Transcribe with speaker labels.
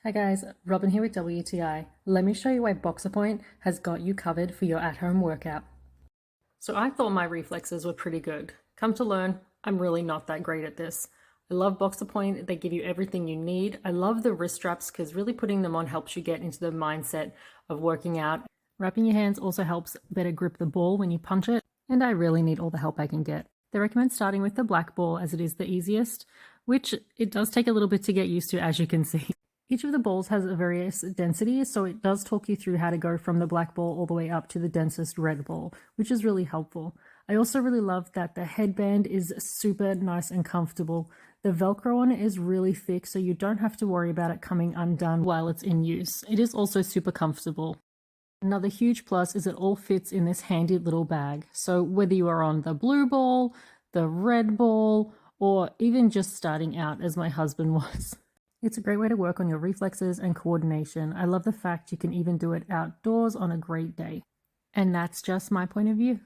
Speaker 1: Hi guys, Robin here with WTI. Let me show you why Boxerpoint has got you covered for your at-home workout. So I thought my reflexes were pretty good. Come to learn, I'm really not that great at this. I love Boxerpoint, they give you everything you need. I love the wrist straps because really putting them on helps you get into the mindset of working out. Wrapping your hands also helps better grip the ball when you punch it, and I really need all the help I can get. They recommend starting with the black ball as it is the easiest, which it does take a little bit to get used to, as you can see. Each of the balls has a various density, so it does talk you through how to go from the black ball all the way up to the densest red ball, which is really helpful. I also really love that the headband is super nice and comfortable. The Velcro on it is really thick, so you don't have to worry about it coming undone while it's in use. It is also super comfortable. Another huge plus is it all fits in this handy little bag. So whether you are on the blue ball, the red ball, or even just starting out as my husband was. It's a great way to work on your reflexes and coordination. I love the fact you can even do it outdoors on a great day. And that's just my point of view.